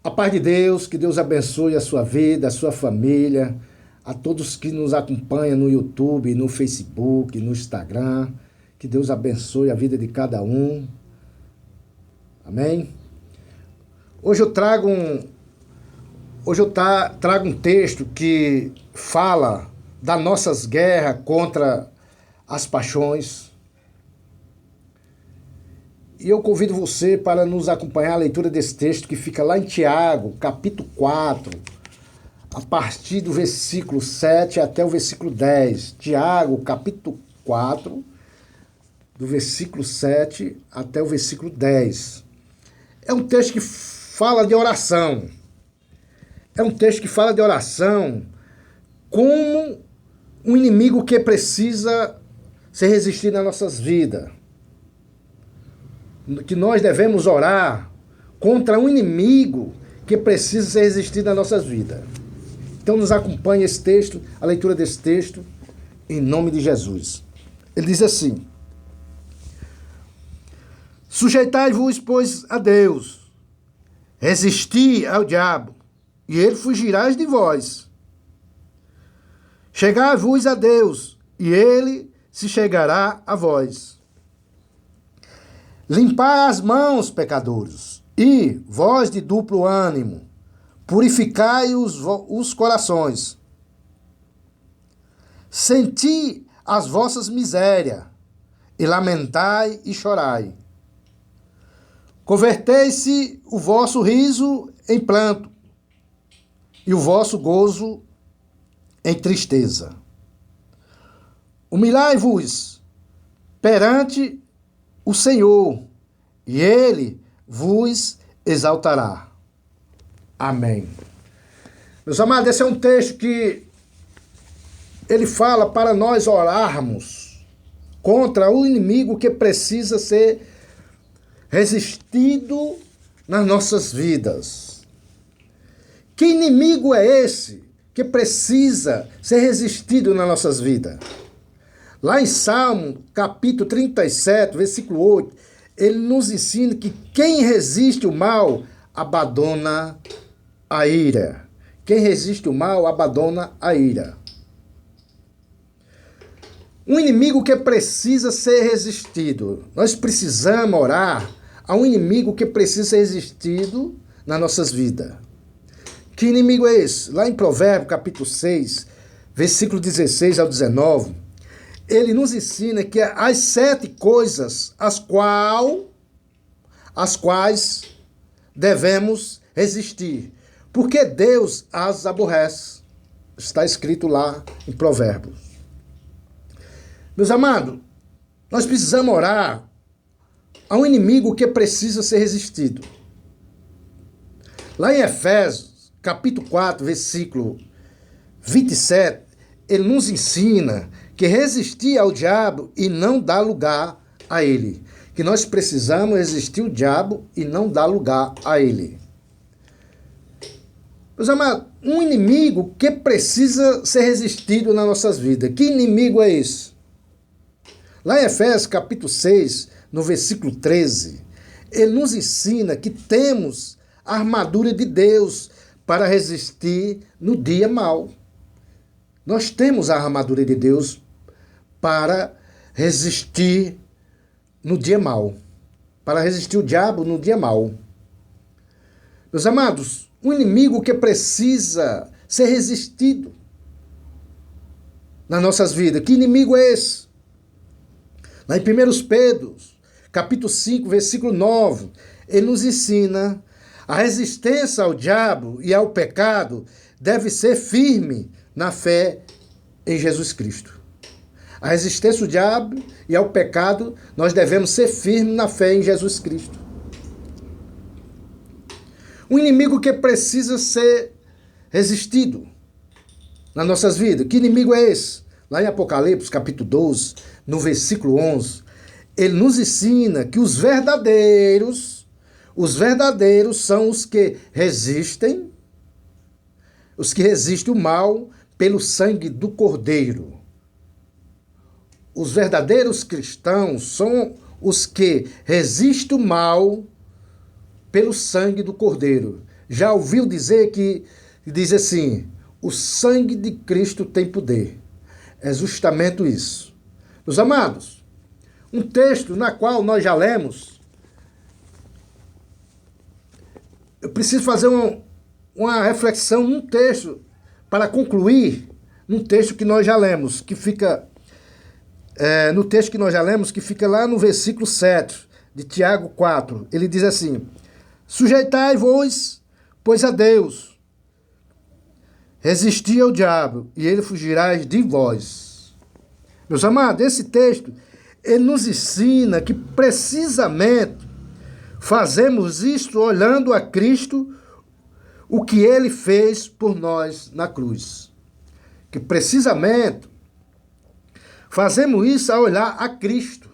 A paz de Deus, que Deus abençoe a sua vida, a sua família, a todos que nos acompanham no YouTube, no Facebook, no Instagram. Que Deus abençoe a vida de cada um. Amém? Hoje eu trago um texto que fala das nossas guerras contra as paixões. E eu convido você para nos acompanhar a leitura desse texto que fica lá em Tiago, capítulo 4, a partir do versículo 7 até o versículo 10. Tiago, capítulo 4, do versículo 7 até o versículo 10. É um texto que fala de oração. É um texto que fala de oração como um inimigo que precisa ser resistido nas nossas vidas. Que nós devemos orar contra um inimigo que precisa ser resistido nas nossas vidas. Então nos acompanhe esse texto, a leitura desse texto, em nome de Jesus. Ele diz assim: sujeitai-vos, pois, a Deus, resisti ao diabo, e ele fugirá de vós. Chegai-vos a Deus, e ele se chegará a vós. Limpai as mãos, pecadores, e vós de duplo ânimo, purificai os corações. Senti as vossas misérias, e lamentai e chorai. Convertei-se o vosso riso em pranto, e o vosso gozo em tristeza. Humilhai-vos perante o Senhor, e ele vos exaltará. Amém. Meus amados, esse é um texto que ele fala para nós orarmos contra o inimigo que precisa ser resistido nas nossas vidas. Que inimigo é esse que precisa ser resistido nas nossas vidas? Lá em Salmo, capítulo 37, versículo 8, ele nos ensina que quem resiste o mal, abandona a ira. Quem resiste o mal, abandona a ira. Um inimigo que precisa ser resistido. Nós precisamos orar a um inimigo que precisa ser resistido nas nossas vidas. Que inimigo é esse? Lá em Provérbios, capítulo 6, versículo 16 ao 19, ele nos ensina que as 7 coisas as quais devemos resistir, porque Deus as aborrece. Está escrito lá em Provérbios. Meus amados, nós precisamos orar a um inimigo que precisa ser resistido. Lá em Efésios, capítulo 4, versículo 27, ele nos ensina que resistir ao diabo e não dar lugar a ele. Que nós precisamos resistir ao diabo e não dar lugar a ele. Meus amados, um inimigo que precisa ser resistido nas nossas vidas. Que inimigo é esse? Lá em Efésios capítulo 6, no versículo 13, ele nos ensina que temos a armadura de Deus para resistir no dia mau. Nós temos a armadura de Deus para resistir no dia mau. Para resistir o diabo no dia mau. Meus amados, um inimigo que precisa ser resistido nas nossas vidas. Que inimigo é esse? Lá em 1 Pedro, capítulo 5, versículo 9, ele nos ensina a resistência ao diabo e ao pecado deve ser firme na fé em Jesus Cristo. A resistência ao diabo e ao pecado, nós devemos ser firmes na fé em Jesus Cristo. Um inimigo que precisa ser resistido nas nossas vidas. Que inimigo é esse? Lá em Apocalipse, capítulo 12, no versículo 11, ele nos ensina que os verdadeiros são os que resistem o mal pelo sangue do Cordeiro. Os verdadeiros cristãos são os que resistem o mal pelo sangue do Cordeiro. já ouviu dizer que diz assim: o sangue de Cristo tem poder. É justamente isso. Meus amados, um texto na qual nós já lemos, eu preciso fazer uma reflexão num texto, para concluir, num texto que nós já lemos, que fica no texto que nós já lemos, que fica lá no versículo 7 de Tiago 4. Ele diz assim: sujeitai-vos, pois a Deus, resisti ao diabo, e ele fugirá de vós. Meus amados, esse texto, ele nos ensina que precisamente fazemos isto olhando a Cristo, o que ele fez por nós na cruz. Que precisamente fazemos isso a olhar a Cristo,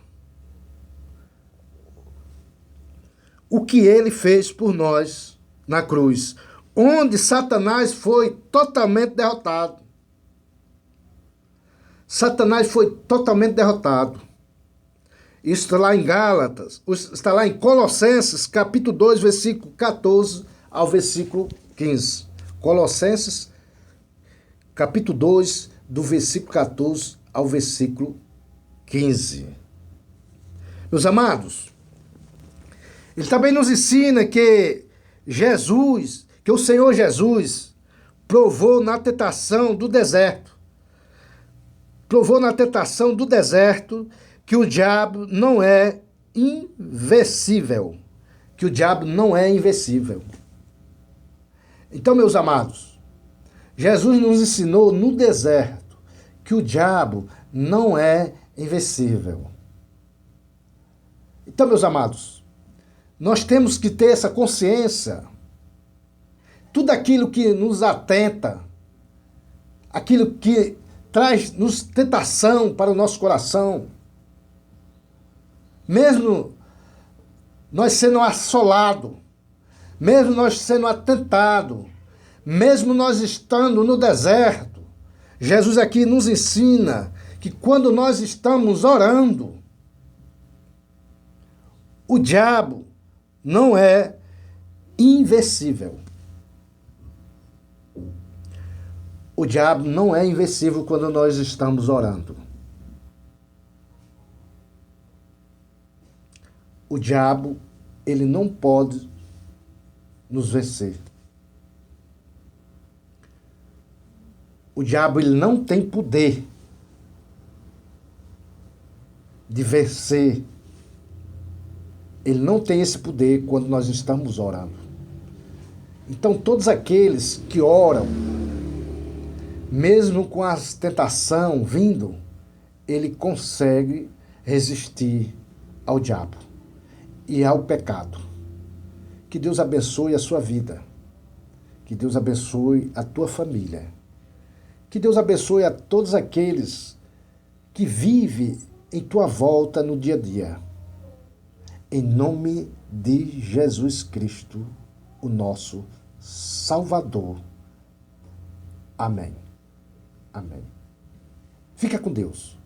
o que ele fez por nós na cruz, onde Satanás foi totalmente derrotado. Satanás foi totalmente derrotado. Isso está lá em Gálatas, está lá em Colossenses, capítulo 2, versículo 14 ao versículo 15. Colossenses, capítulo 2, do versículo 14 ao versículo 15. Meus amados, ele também nos ensina que o Senhor Jesus provou na tentação do deserto. Provou na tentação do deserto que o diabo não é invencível. Que o diabo não é invencível. Então, meus amados, Jesus nos ensinou no deserto que o diabo não é invencível. Então, meus amados, nós temos que ter essa consciência. Tudo aquilo que nos atenta, aquilo que traz-nos tentação para o nosso coração, mesmo nós sendo assolados, mesmo nós sendo atentados, mesmo nós estando no deserto, Jesus aqui nos ensina que quando nós estamos orando, o diabo não é invencível. O diabo não é invencível quando nós estamos orando. O diabo, ele não pode nos vencer. O diabo, ele não tem poder de vencer. Ele não tem esse poder quando nós estamos orando. Então, todos aqueles que oram, mesmo com a tentação vindo, ele consegue resistir ao diabo e ao pecado. Que Deus abençoe a sua vida. Que Deus abençoe a tua família. Que Deus abençoe a todos aqueles que vivem em tua volta no dia a dia. Em nome de Jesus Cristo, o nosso Salvador. Amém. Amém. Fica com Deus.